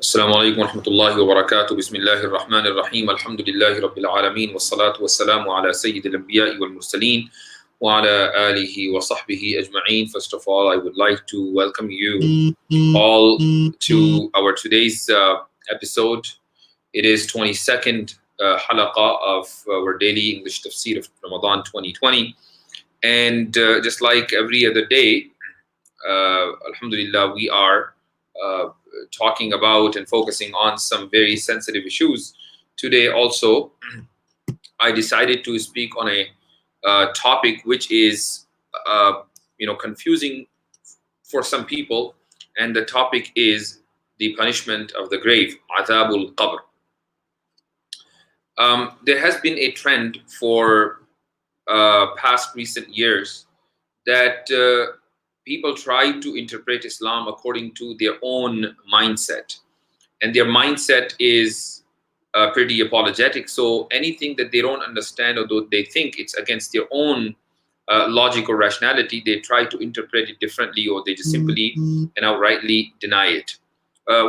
السلام عليكم ورحمة الله وبركاته. بسم الله الرحمن الرحيم. الحمد لله رب العالمين والصلاة والسلام على سيد الأنبياء والمرسلين وعلى آله وصحبه أجمعين. First of all, I would like to welcome you all to our today's episode. It is 22nd halaqa of our daily English Tafseer of Ramadan 2020. And just like every other day, Alhamdulillah, we are talking about and focusing on some very sensitive issues. Today also, I decided to speak on a topic which is confusing for some people, and the topic is the punishment of the grave, Adhabul Qabr. There has been a trend for past recent years that people try to interpret Islam according to their own mindset, and their mindset is pretty apologetic. So anything that they don't understand, or though they think it's against their own logic or rationality, they try to interpret it differently, or they just simply and outrightly deny it,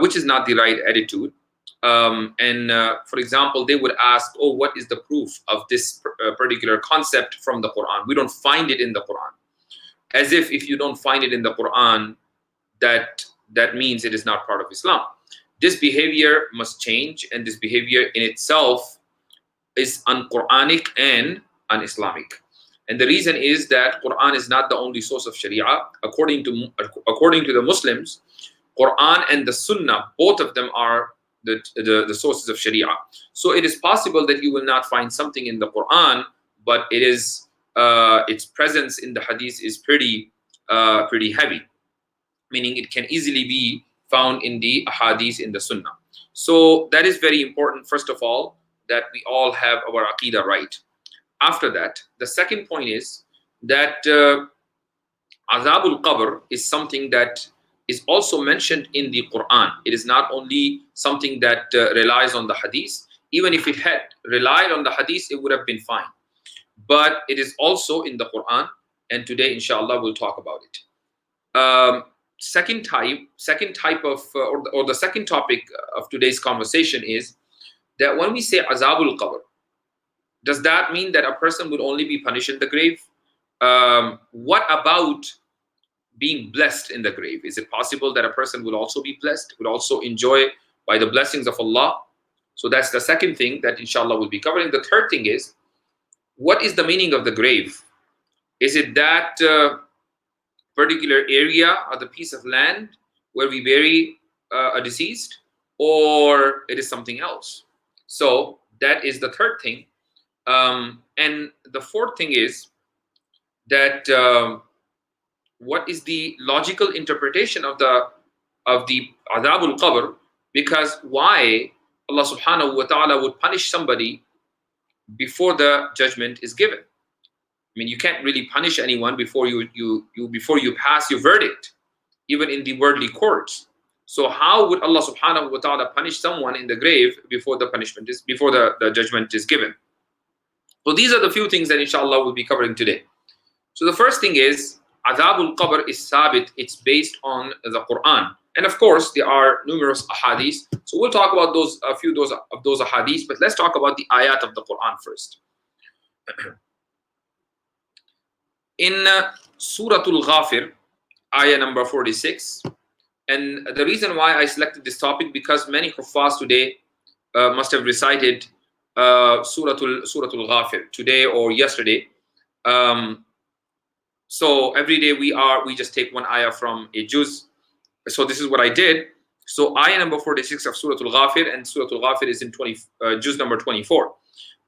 which is not the right attitude. For example, they would ask, oh, what is the proof of this particular concept from the Quran? We don't find it in the Quran. As if you don't find it in the Quran, that means it is not part of Islam. This behavior must change, and this behavior in itself is un-Quranic and un-Islamic. And the reason is that Quran is not the only source of Sharia. According to the Muslims, Quran and the Sunnah, both of them are the sources of Sharia. So it is possible that you will not find something in the Quran, but it is its presence in the Hadith is pretty heavy, meaning it can easily be found in the Hadith in the Sunnah. So that is very important. First of all, that we all have our Aqidah right. After that, the second point is that Azabul Qabr is something that is also mentioned in the Quran. It is not only something that relies on the Hadith. Even if it had relied on the Hadith, it would have been fine. But it is also in the Quran, and today, inshallah, we'll talk about it. Second type of, or the second topic of today's conversation is that when we say Azabul Qabr, does that mean that a person would only be punished in the grave? What about being blessed in the grave? Is it possible that a person will also be blessed, would also enjoy by the blessings of Allah? So that's the second thing that inshallah we'll be covering. The third thing is, what is the meaning of the grave? Is it that particular area or the piece of land where we bury a deceased, or it is something else? So that is the third thing. And the fourth thing is that what is the logical interpretation of the Adhabul Qabr? Because why Allah subhanahu wa ta'ala would punish somebody before the judgment is given? I mean, you can't really punish anyone before you pass your verdict, even in the worldly courts. So how would Allah subhanahu wa ta'ala punish someone in the grave before the judgment is given? So these are the few things that inshallah we'll be covering today. So the first thing is, Adhabul Qabr is sabit. It's based on the Quran. And of course, there are numerous ahadith. So we'll talk about a few of those ahadith, but let's talk about the ayat of the Quran first. In Surah Al-Ghafir, ayah number 46, and the reason why I selected this topic, because many huffaz today must have recited Surah Al-Ghafir today or yesterday. So every day we just take one ayah from a juz. So this is what I did. So ayah number 46 of Surah Al-Ghafir, and Surah Al-Ghafir is in juz number 24.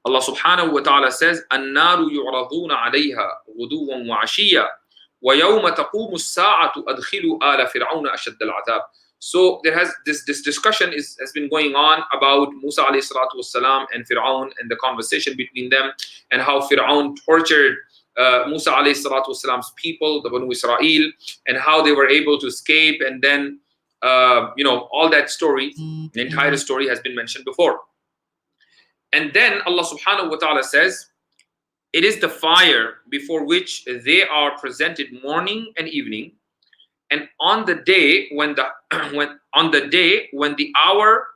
Allah subhanahu wa ta'ala says, النَّارُ يُعْرَضُونَ عَلَيْهَا غُدُوًّا وَعَشِيًّا وَيَوْمَ تَقُومُ السَّاعَةُ أَدْخِلُوا آلَ فِرْعَوْنَ أَشَدَّ الْعَذَابِ. So there has this discussion has been going on about Musa alayhi salatu wasalam and Fir'aun, and the conversation between them, and how Fir'aun tortured Musa alayhi salatu wasalam's people, the Banu Israel, and how they were able to escape. And then all that story, the entire story has been mentioned before. And then Allah subhanahu wa ta'ala says, it is the fire before which they are presented morning and evening, And on the day when the when the hour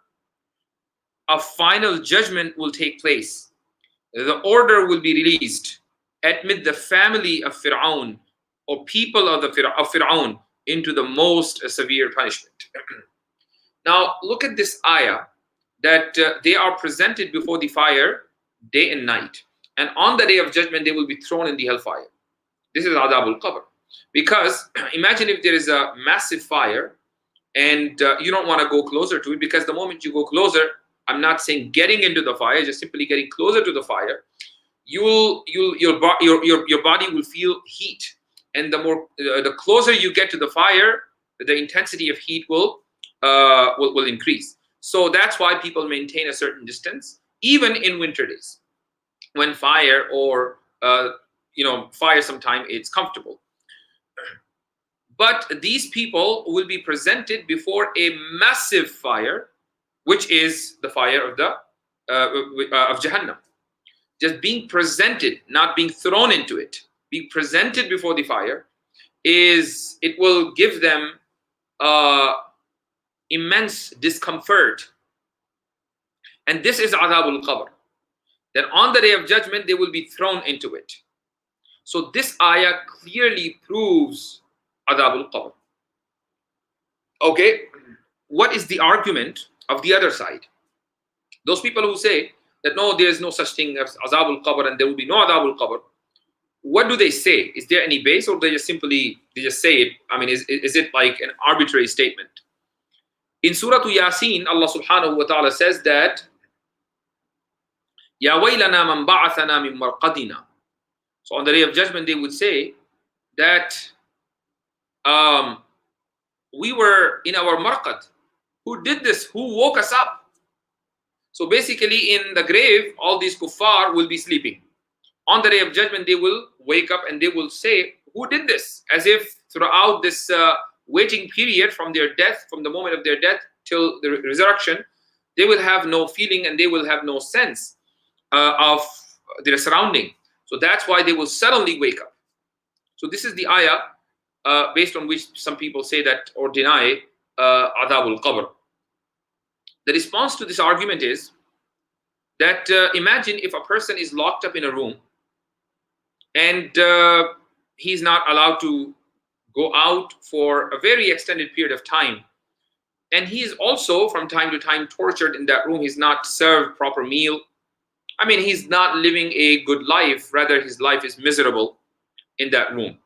of final judgment will take place, the order will be released. Admit the family of Fir'aun, or people of Fir'aun, into the most severe punishment. Now look at this ayah, that they are presented before the fire day and night, and on the day of judgment they will be thrown in the hellfire. This is adab al-qabr. Because imagine if there is a massive fire and you don't want to go closer to it, because the moment you go closer, I'm not saying getting into the fire, just simply getting closer to the fire, your body will feel heat, and the closer you get to the fire, the intensity of heat will increase. So that's why people maintain a certain distance, even in winter days, when fire or fire sometime it's comfortable. But these people will be presented before a massive fire, which is the fire of Jahannam. Just being presented, not being thrown into it, being presented before the fire, it will give them immense discomfort. And this is adab al-qabr. That on the day of judgment they will be thrown into it. So this ayah clearly proves adab al-qabr. Okay, what is the argument of the other side? Those people who say that no, there is no such thing as azab al-qabr and there will be no adab al-qabr. What do they say? Is there any base, or they just say it? I mean, is it like an arbitrary statement? In Surah Yasin, Allah subhanahu wa ta'ala says that Ya waylana man ba'athana min marqadina. So on the day of judgment they would say that we were in our marqad. Who did this? Who woke us up? So basically in the grave, all these kuffar will be sleeping. On the day of judgment, they will wake up and they will say, who did this? As if throughout this waiting period from their death, from the moment of their death till the resurrection, they will have no feeling and they will have no sense of their surrounding. So that's why they will suddenly wake up. So this is the ayah based on which some people say that or deny adab al-qabr. The response to this argument is that imagine if a person is locked up in a room and he's not allowed to go out for a very extended period of time, and he is also from time to time tortured in that room. He's not served proper meal. I mean, he's not living a good life, rather his life is miserable in that room.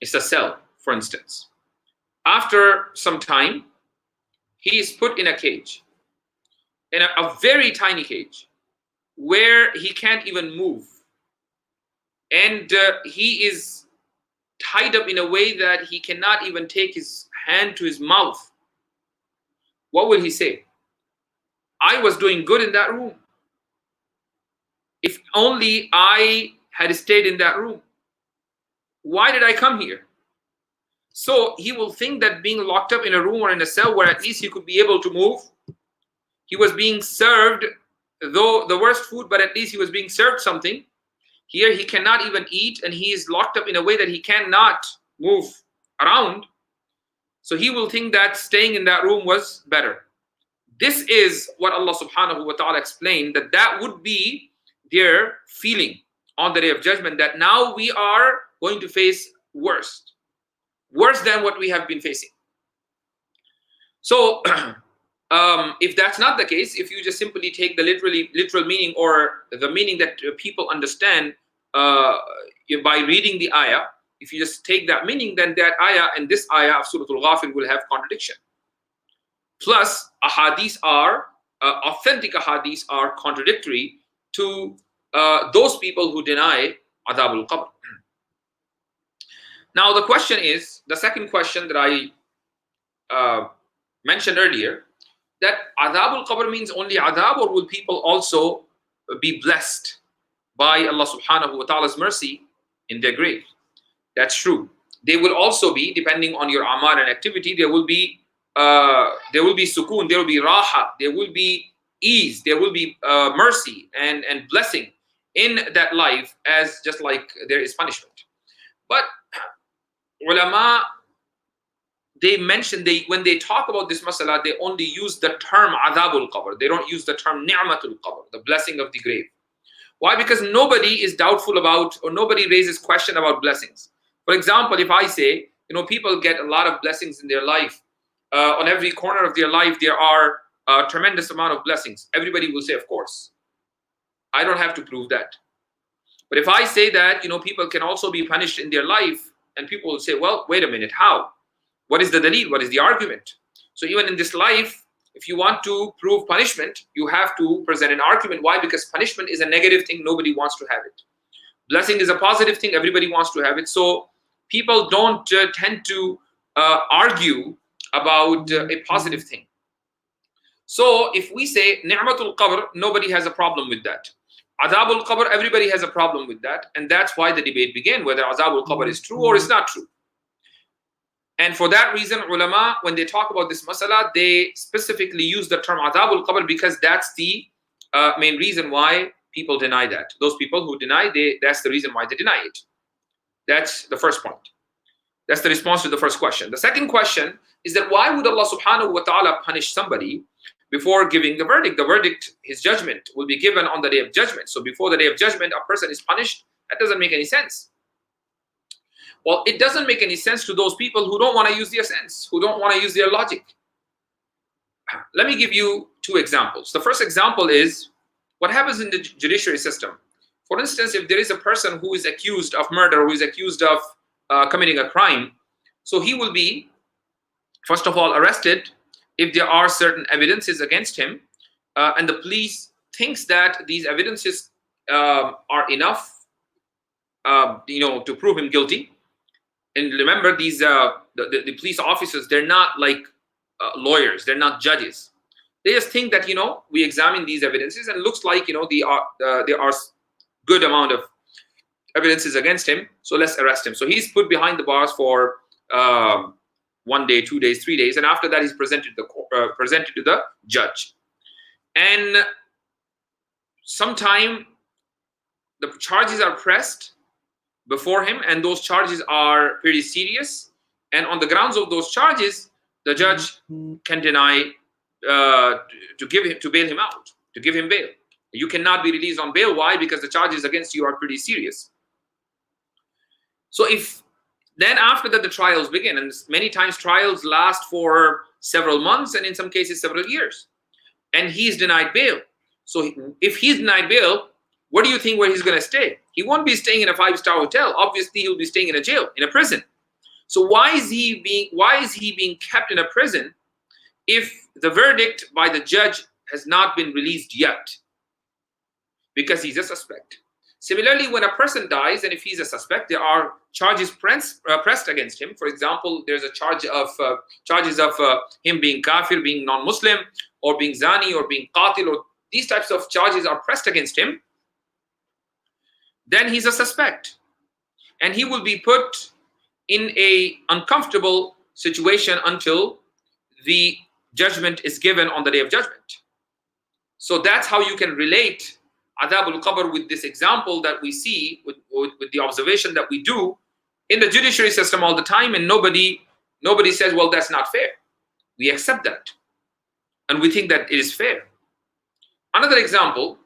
It's a cell, for instance. After some time, he is put in a cage, in a very tiny cage, where he can't even move. And he is tied up in a way that he cannot even take his hand to his mouth. What will he say? I was doing good in that room. If only I had stayed in that room. Why did I come here? So he will think that being locked up in a room or in a cell where at least he could be able to move, he was being served, though the worst food, but at least he was being served something. Here he cannot even eat, and he is locked up in a way that he cannot move around. So he will think that staying in that room was better. This is what Allah subhanahu wa ta'ala explained, that would be their feeling on the day of judgment, that now we are going to face worse than what we have been facing. So if that's not the case, if you just simply take the literal meaning, or the meaning that people understand by reading the ayah, if you just take that meaning, then that ayah and this ayah of Surah Al-Ghafir will have contradiction. Plus, ahadith are authentic ahadith are contradictory to those people who deny adab al-qabr. Now the question is, the second question that I mentioned earlier, that adab al-qabr means only adab, or will people also be blessed by Allah subhanahu wa ta'ala's mercy in their grave? That's true. They will also be, depending on your amal and activity, there will be sukoon, there will be raha, there will be ease, there will be mercy and blessing in that life, as just like there is punishment. But ulama they mention, when they talk about this masala, they only use the term adabul qabr. They don't use the term ni'matul qabr, the blessing of the grave. Why? Because nobody is doubtful about, or nobody raises question about blessings. For example, if I say, people get a lot of blessings in their life, on every corner of their life, there are a tremendous amount of blessings. Everybody will say, of course. I don't have to prove that. But if I say that, people can also be punished in their life, and people will say, well, wait a minute, how? What is the dalil? What is the argument? So even in this life, if you want to prove punishment, you have to present an argument. Why? Because punishment is a negative thing. Nobody wants to have it. Blessing is a positive thing. Everybody wants to have it. So people don't tend to argue about a positive thing. So if we say ni'matul qabr, nobody has a problem with that. Azabul qabr, everybody has a problem with that. And that's why the debate began, whether azabul qabr is true or is not true. And for that reason, ulama, when they talk about this masala, they specifically use the term adabul qabr, because that's the main reason why people deny that. Those people who deny, that's the reason why they deny it. That's the first point. That's the response to the first question. The second question is that why would Allah subhanahu wa ta'ala punish somebody before giving the verdict? The verdict, his judgment, will be given on the day of judgment. So before the day of judgment, a person is punished. That doesn't make any sense. Well, it doesn't make any sense to those people who don't want to use their sense, who don't want to use their logic. Let me give you two examples. The first example is what happens in the judiciary system. For instance, if there is a person who is accused of murder, who is accused of committing a crime, so he will be, first of all, arrested if there are certain evidences against him, and the police thinks that these evidences are enough, to prove him guilty. And remember, these the police officers, they're not like lawyers, they're not judges. They just think that we examine these evidences and it looks like there are good amount of evidences against him, so let's arrest him. So he's put behind the bars for 1 day, 2 days, 3 days, and after that he's presented to the judge. And sometime the charges are pressed before him, and those charges are pretty serious. And on the grounds of those charges, the judge can deny to bail him out, to give him bail. You cannot be released on bail. Why? Because the charges against you are pretty serious. So if then after that the trials begin, and many times trials last for several months and in some cases several years, and he's denied bail. So if he's denied bail, what do you think where he's going to stay? He won't be staying in a 5-star hotel. Obviously, he'll be staying in a jail, in a prison. So why is he being kept in a prison if the verdict by the judge has not been released yet? Because he's a suspect. Similarly, when a person dies, and if he's a suspect, there are charges pressed against him. For example, there's a charges of him being kafir, being non-Muslim, or being zani, or being qatil, or these types of charges are pressed against him. Then he's a suspect, and he will be put in a uncomfortable situation until the judgment is given on the day of judgment. So that's how you can relate adabul qabr with this example that we see, with the observation that we do in the judiciary system all the time, and nobody says, well, that's not fair. We accept that, and we think that it is fair. Another example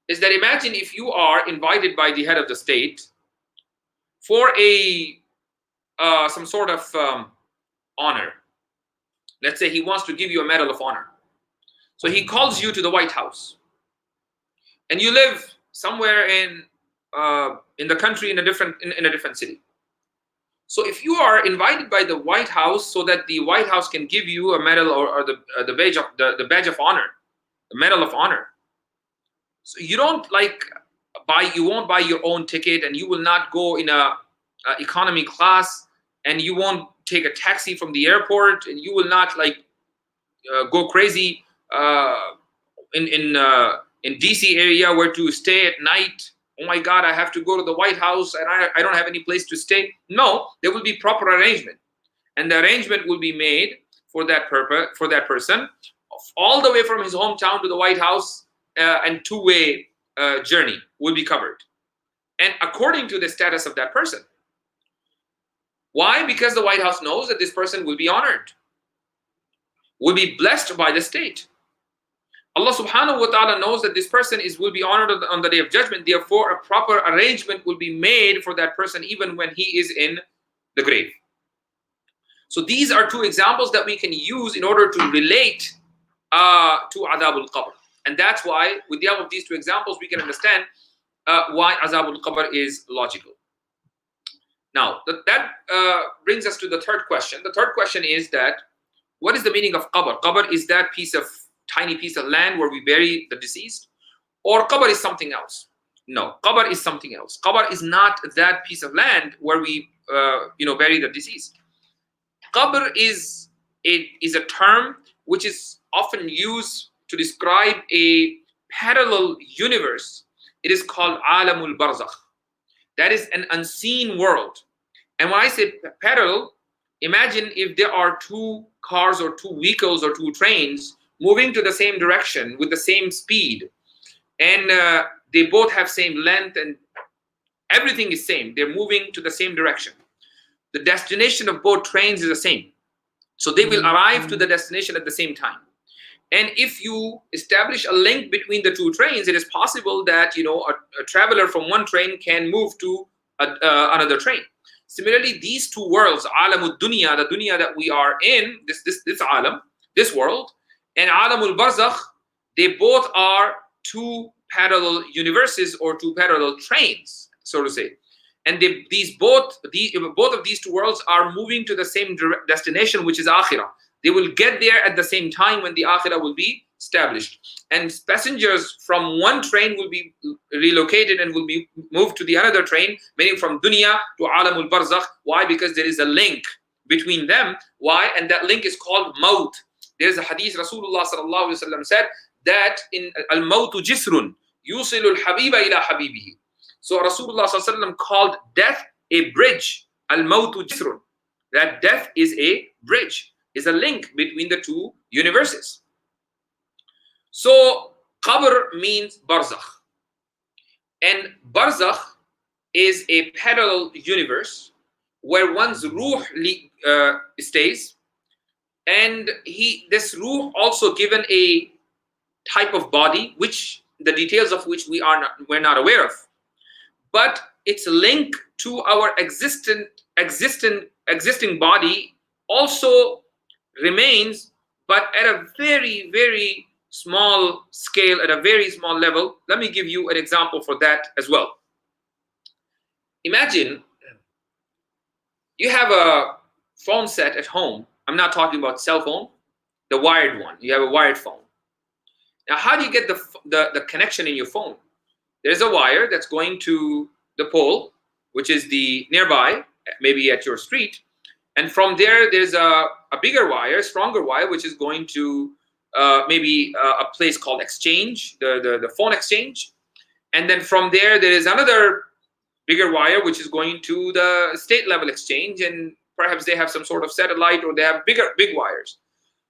is that imagine if you are invited by the head of the state for some sort of honor. Let's say he wants to give you a medal of honor. So he calls you to the White House, and you live somewhere in the country, in a different city. So if you are invited by the White House so that the White House can give you a medal or the badge of honor, the medal of honor. So you don't you won't buy your own ticket, and you will not go in a economy class, and you won't take a taxi from the airport, and you will not go crazy in DC area where to stay at night. Oh my God, I have to go to the White House and I don't have any place to stay. No, there will be proper arrangement, and the arrangement will be made for that purpose, for that person, all the way from his hometown to the White House, and two-way journey will be covered, and according to the status of that person. Why? Because the White House knows that this person will be honored, will be blessed by the state. Allah subhanahu wa ta'ala knows that this person will be honored on the day of judgment. Therefore, a proper arrangement will be made for that person even when he is in the grave. So these are two examples that we can use in order to relate to Adab al-Qabr. And that's why, with the help of these two examples, we can understand why Azab al-Qabr is logical. Now, that brings us to the third question. The third question is that, what is the meaning of Qabr? Qabr is that tiny piece of land where we bury the deceased? Or Qabr is something else? No, Qabr is something else. Qabr is not that piece of land where we bury the deceased. Qabr is a term which is often used to describe a parallel universe. It is called Alamul Barzakh. That is an unseen world. And when I say parallel, imagine if there are two cars or two vehicles or two trains moving to the same direction with the same speed, and they both have same length and everything is same. They're moving to the same direction. The destination of both trains is the same. So they will arrive to the destination at the same time. And if you establish a link between the two trains, it is possible that a traveler from one train can move to another train. Similarly, these two worlds, Alamud Dunya, the dunya that we are in, this alam, this world, and Alamul Barzakh, they both are two parallel universes or two parallel trains, so to say. And both of these two worlds are moving to the same destination, which is Akhirah. They will get there at the same time when the Akhirah will be established. And passengers from one train will be relocated and will be moved to the another train, meaning from Dunya to Alamul Barzakh. Why? Because there is a link between them. Why? And that link is called Maut. There is a hadith, Rasulullah sallallahu alaihi wasallam said that in Al-Mautu Jisrun, Yusilu al-Habiba ila Habibihi. So Rasulullah sallallahu alaihi wasallam called death a bridge. Al-Mautu Jisrun. That death is a bridge, is a link between the two universes. So Qabr means Barzakh. And Barzakh is a parallel universe where one's ruh stays. And this ruh also given a type of body, which the details of which we're not aware of. But its link to our existing body also remains, but at a very, very small scale, at a very small level. Let me give you an example for that as well. Imagine you have a phone set at home. I'm not talking about cell phone, the wired one. You have a wired phone. Now, how do you get the connection in your phone? There's a wire that's going to the pole, which is the nearby, maybe at your street. And from there, there's a bigger wire, stronger wire, which is going to maybe a place called exchange, the phone exchange. And then from there is another bigger wire, which is going to the state level exchange. And perhaps they have some sort of satellite, or they have big wires.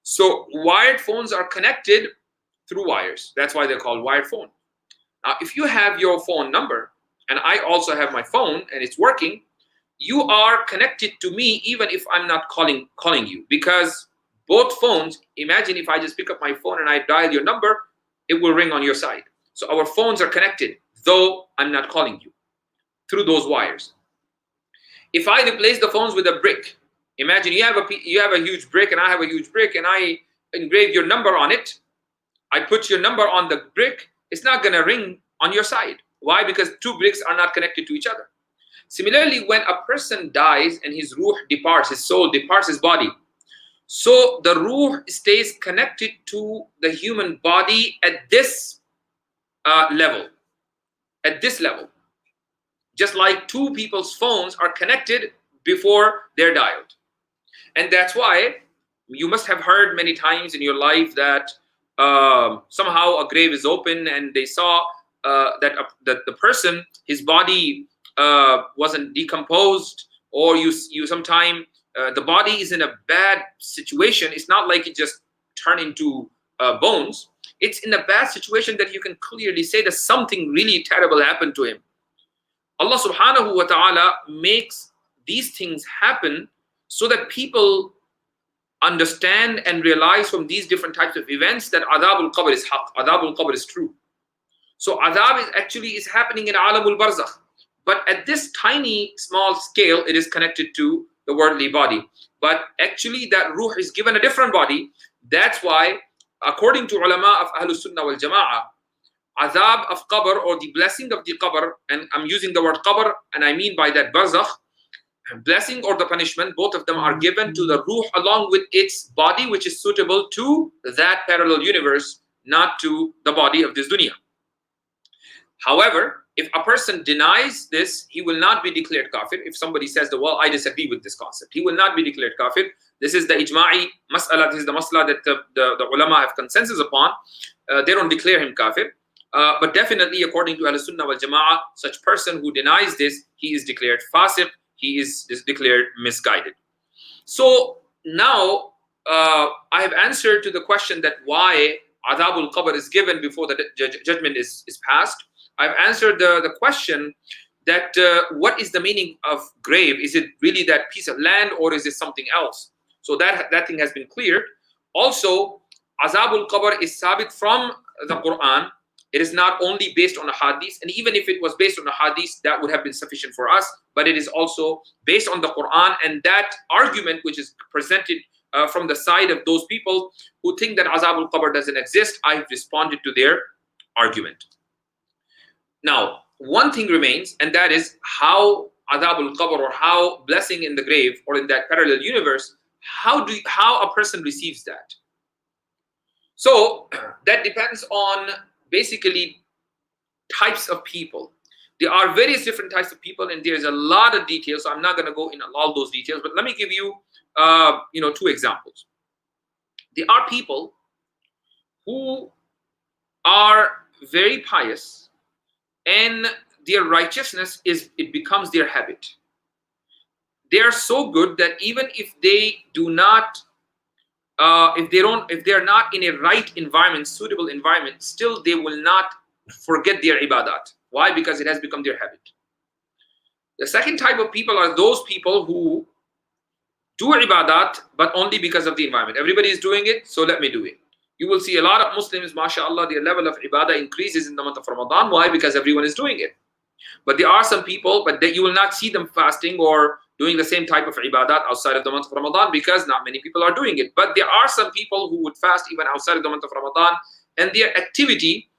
So wired phones are connected through wires. That's why they're called wired phone. Now, if you have your phone number, and I also have my phone, and it's working, you are connected to me even if I'm not calling you, because both phones, imagine if I just pick up my phone and I dial your number, it will ring on your side. So our phones are connected, though I'm not calling you, through those wires. If I replace the phones with a brick, imagine you have a huge brick and I have a huge brick, and I engrave your number on it, I put your number on the brick, it's not going to ring on your side. Why? Because two bricks are not connected to each other. Similarly, when a person dies and his ruh departs, his soul departs his body, so the ruh stays connected to the human body at this level. At this level. Just like two people's phones are connected before they're dialed. And that's why you must have heard many times in your life that somehow a grave is open and they saw that the person, his body wasn't decomposed, or you sometime the body is in a bad situation. It's not like it just turned into bones. It's in a bad situation that you can clearly say that something really terrible happened to him. Allah subhanahu wa ta'ala makes these things happen so that people understand and realize from these different types of events that adab al-qabr is haqq, adab al-qabr is true. So adab is happening in alam al-barzakh, but at this tiny small scale it is connected to the worldly body, but actually that ruh is given a different body. That's why, according to ulama of Ahlus Sunnah wal Jama'ah, azab of qabr, or the blessing of the qabr, and I'm using the word qabr and I mean by that barzakh, blessing or the punishment, both of them are given to the ruh along with its body, which is suitable to that parallel universe, not to the body of this dunya. However, if a person denies this, he will not be declared kafir. If somebody says that, well, I disagree with this concept, he will not be declared kafir. This is the ijma'i mas'ala, this is the mas'ala that the ulama have consensus upon. They don't declare him kafir. But definitely, according to Ahlus Sunnah wal Jama'ah, such person who denies this, he is declared fasiq, he is declared misguided. So now I have answered to the question that why adabul qabr is given before the judgment is passed. I've answered the question that what is the meaning of grave? Is it really that piece of land, or is it something else? So that thing has been cleared. Also, azabul qabr is sabit from the Quran. It is not only based on a hadith, and even if it was based on a hadith, that would have been sufficient for us, but it is also based on the Quran. And that argument which is presented from the side of those people who think that azabul qabr doesn't exist, I've responded to their argument. Now, one thing remains, and that is how adabul qabr, or how blessing in the grave or in that parallel universe, how a person receives that. So that depends on basically types of people. There are various different types of people, and there's a lot of details, so I'm not going to go in all those details, but let me give you two examples. There are people who are very pious, and their righteousness becomes their habit. They are so good that even if they do not if they're not in a right environment, suitable environment, still they will not forget their ibadat. Why? Because it has become their habit. The second type of people are those people who do ibadat, but only because of the environment. Everybody is doing it, so let me do it. You will see a lot of Muslims, mashallah, their level of ibadah increases in the month of Ramadan. Why? Because everyone is doing it. But there are some people, but you will not see them fasting or doing the same type of ibadat outside of the month of Ramadan, because not many people are doing it. But there are some people who would fast even outside of the month of Ramadan, and their activity,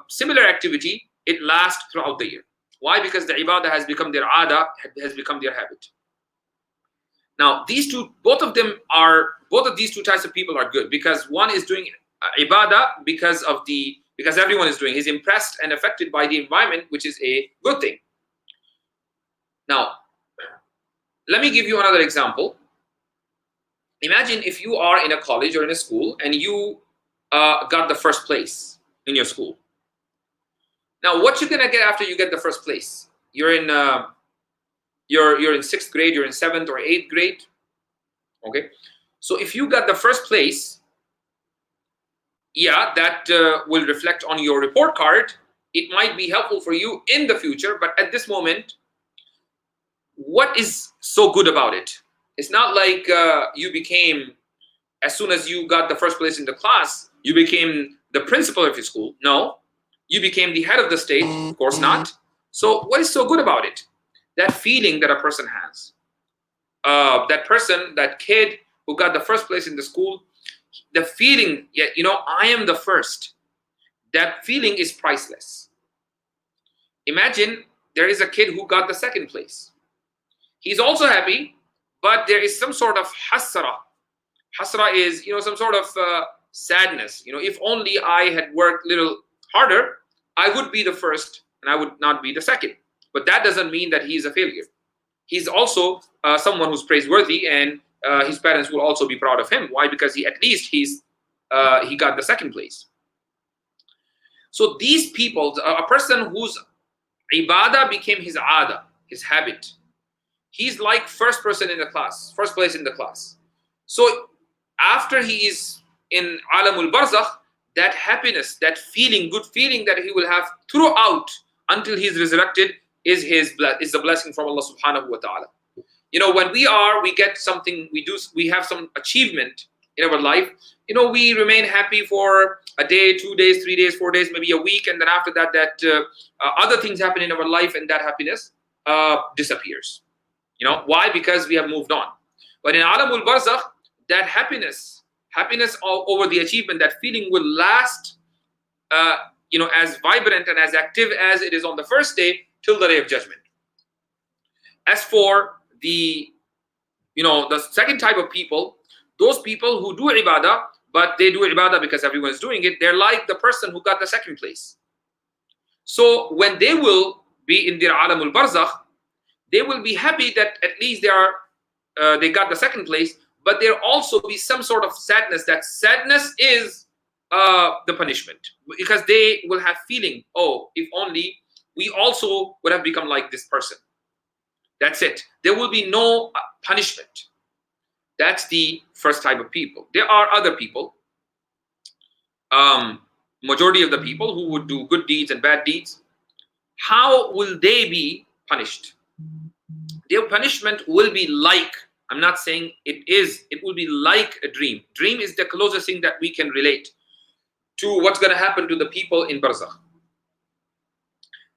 similar activity, it lasts throughout the year. Why? Because the ibadah has become their ada, has become their habit. Now, both of these two types of people are good, because one is doing ibadah because everyone is doing. He's impressed and affected by the environment, which is a good thing. Now, let me give you another example. Imagine if you are in a college or in a school and you got the first place in your school. Now, what you're gonna get after you get the first place? You're in you're in 6th grade, you're in 7th or 8th grade. Okay, so if you got the first place, yeah, that will reflect on your report card. It might be helpful for you in the future, but at this moment, what is so good about it? It's not like you became, as soon as you got the first place in the class, you became the principal of your school. No, you became the head of the state. Of course not. So what is so good about it? That feeling that a person has. That kid who got the first place in the school, the feeling, I am the first. That feeling is priceless. Imagine there is a kid who got the 2nd place. He's also happy, but there is some sort of hasra. Hasra is, some sort of sadness. If only I had worked a little harder, I would be the first and I would not be the 2nd. But that doesn't mean that he's a failure. He's also someone who's praiseworthy, and his parents will also be proud of him. Why? Because he got the 2nd place. So these people, a person whose ibadah became his ada, his habit, he's like first place in the class. So after he is in alamul barzakh, that happiness, that feeling, good feeling that he will have throughout until he is resurrected is the blessing from Allah subhanahu wa ta'ala. When we get something, we have some achievement in our life, we remain happy for a day, 2 days, 3 days, 4 days, maybe a week, and then after that, other things happen in our life, and that happiness disappears. Why? Because we have moved on. But in Alamul Barzakh, that happiness over the achievement, that feeling will last, as vibrant and as active as it is on the first day till the day of judgment. As for the second type of people, those people who do ibadah, but they do ibadah because everyone is doing it, they're like the person who got the second place. So when they will be in their Alamul Barzakh, they will be happy that at least they got the second place, but there also be some sort of sadness. That sadness is the punishment, because they will have feeling, oh, if only we also would have become like this person. That's it. There will be no punishment. That's the first type of people. There are other people, majority of the people who would do good deeds and bad deeds. How will they be punished? Their punishment will be like, I'm not saying it will be like a dream. Dream is the closest thing that we can relate to what's going to happen to the people in Barzakh.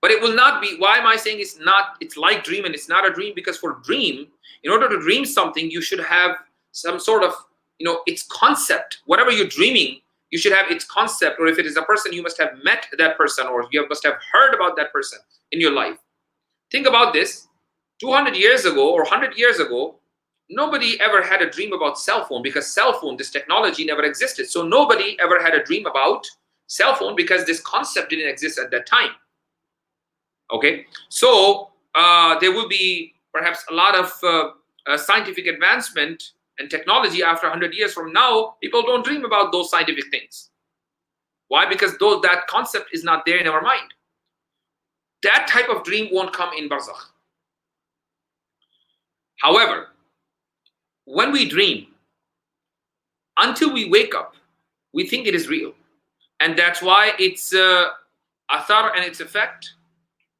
But it will not be. Why am I saying it's like dream and it's not a dream? Because for dream, in order to dream something, you should have some sort of, its concept. Whatever you're dreaming, you should have its concept. Or if it is a person, you must have met that person, or you must have heard about that person in your life. Think about this. 200 years ago or 100 years ago, nobody ever had a dream about cell phone, because cell phone, this technology never existed. So nobody ever had a dream about cell phone because this concept didn't exist at that time. Okay, so there will be perhaps a lot of scientific advancement and technology after 100 years from now. People don't dream about those scientific things. Why? Because that concept is not there in our mind. That type of dream won't come in Barzakh. However, when we dream, until we wake up, we think it is real. And that's why its athar and its effect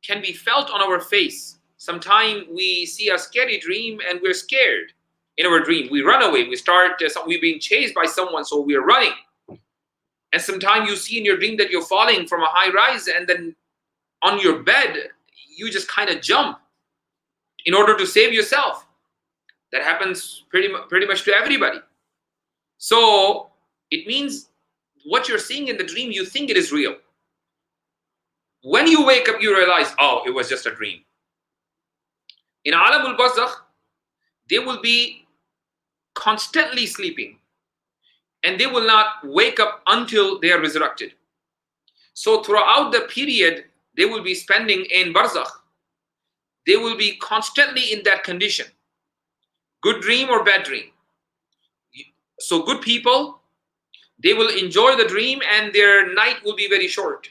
can be felt on our face. Sometimes we see a scary dream and we're scared in our dream. We run away. We're being chased by someone, so we're running. And sometimes you see in your dream that you're falling from a high rise, and then on your bed, you just kind of jump in order to save yourself. That happens pretty much to everybody. So it means what you're seeing in the dream, you think it is real. When you wake up, you realize, oh, it was just a dream. In Alamul Barzakh, they will be constantly sleeping, and they will not wake up until they are resurrected. So throughout the period they will be spending in Barzakh, they will be constantly in that condition. Good dream or bad dream. So good people, they will enjoy the dream and their night will be very short.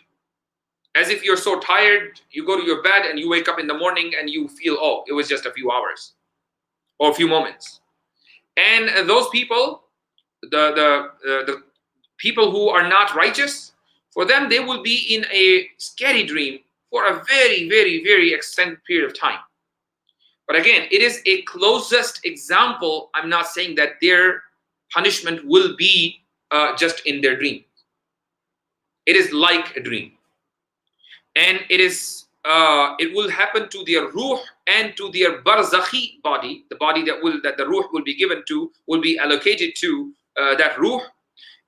As if you're so tired, you go to your bed and you wake up in the morning and you feel, oh, it was just a few hours or a few moments. And those people, the people who are not righteous, for them, they will be in a scary dream for a very, very, very extended period of time. But again, it is a closest example. I'm not saying that their punishment will be just in their dream. It is like a dream. And it will happen to their ruh and to their barzakhi body, the body that the ruh will be given to, will be allocated to that ruh,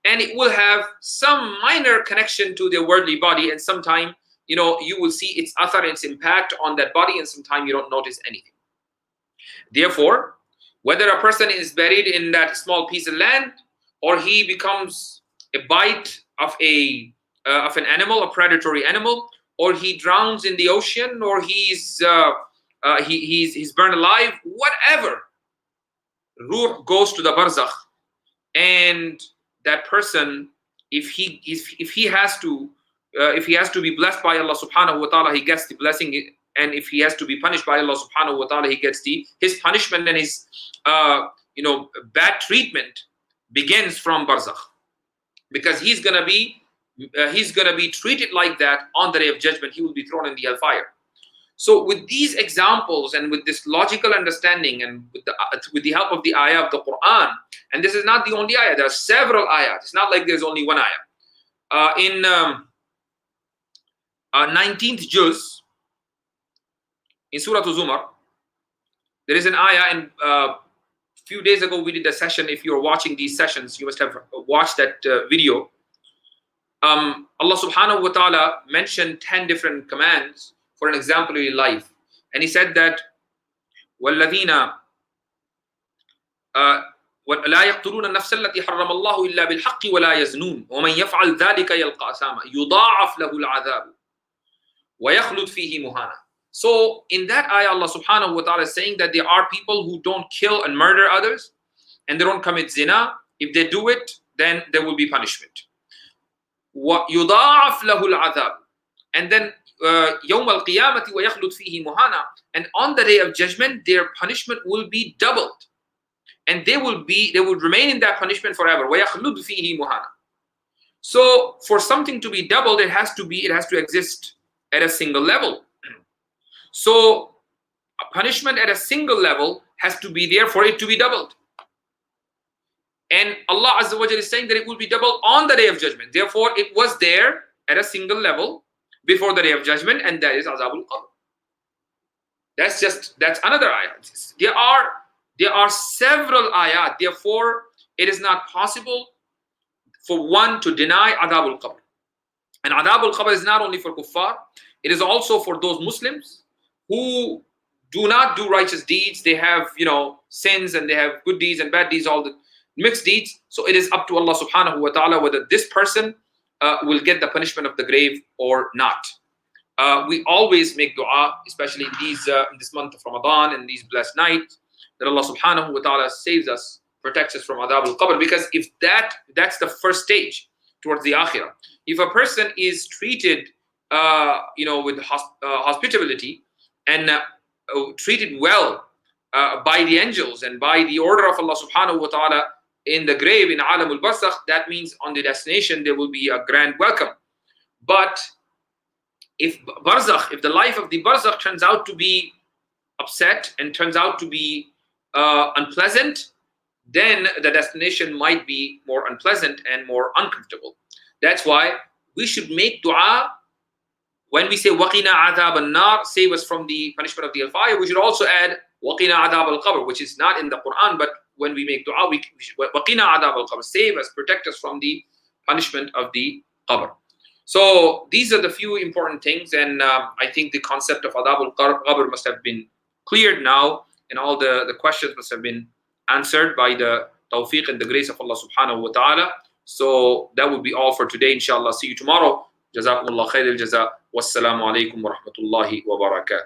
and it will have some minor connection to their worldly body, and sometime you will see its athar, its impact on that body, and sometime you don't notice anything. Therefore, whether a person is buried in that small piece of land, or he becomes a bite of an animal, a predatory animal, or he drowns in the ocean, or he's burned alive, whatever, ruh goes to the barzakh. And that person, if he has to be blessed by Allah subhanahu wa ta'ala, he gets the blessing, and if he has to be punished by Allah subhanahu wa ta'ala, he gets his punishment, and his bad treatment begins from barzakh, because he's gonna be treated like that on the day of judgment. He will be thrown in the hellfire. So with these examples and with this logical understanding and with the help of the ayah of the Quran, and this is not the only ayah, there are several ayahs. It's not like there's only one ayah. In 19th juz, in Surah Zumar, there is an ayah, and few days ago we did a session. If you're watching these sessions, you must have watched that video. Allah subhanahu wa ta'ala mentioned 10 different commands for an exemplary life. And he said that وَالَّذِينَ لا يقتلون النفس التي حرم الله إلا بالحق ولا يزنون ومن يفعل ذلك يلقى أثاما يضاعف له العذاب ويخلد فيه مهانا. So in that ayah, Allah subhanahu wa ta'ala is saying that there are people who don't kill and murder others and they don't commit zina. If they do it, then there will be punishment. وَيُضَاعَفْ لَهُ الْعَذَابُ. And then يَوْمَ الْقِيَامَةِ وَيَخْلُدْ فِيهِ مُهَانًا. And on the day of judgment, their punishment will be doubled. And they will remain in that punishment forever. وَيَخْلُدْ فِيهِ مُهَانًا. So for something to be doubled, it has to exist at a single level. So a punishment at a single level has to be there for it to be doubled. And Allah Azza wa Jalla is saying that it will be doubled on the day of judgment. Therefore, it was there at a single level before the day of judgment, and that is Azabul Qabr. That's another ayah. There are several ayat. Therefore, it is not possible for one to deny Azabul Qabr. And Azabul Qabr is not only for kuffar, it is also for those Muslims who do not do righteous deeds. They have, sins, and they have good deeds and bad deeds, all the mixed deeds. So it is up to Allah subhanahu wa ta'ala whether this person will get the punishment of the grave or not. We always make dua, especially in this month of Ramadan and these blessed nights, that Allah subhanahu wa ta'ala saves us, protects us from Adab al-Qabr, because if that's the first stage towards the akhirah. If a person is treated with hospitality and treated well by the angels and by the order of Allah subhanahu wa ta'ala in the grave, in Alam al-Barzakh, that means on the destination there will be a grand welcome. But if the life of the Barzakh turns out to be upset and turns out to be unpleasant, then the destination might be more unpleasant and more uncomfortable. That's why we should make dua when we say waqina adhab an-nar, save us from the punishment of the hellfire. We should also add waqina adhab al-qabr, which is not in the Quran, but when we make dua, we should waqina adhab al-qabr, save us, protect us from the punishment of the qabr. So these are the few important things, and I think the concept of adhab al-qabr must have been cleared now, and all the questions must have been answered by the tawfiq and the grace of Allah subhanahu wa ta'ala. So that would be all for today, inshallah. See you tomorrow. Jazakumullah khair al-jaza. Wassalamu alaikum wa rahmatullahi wa barakatuh.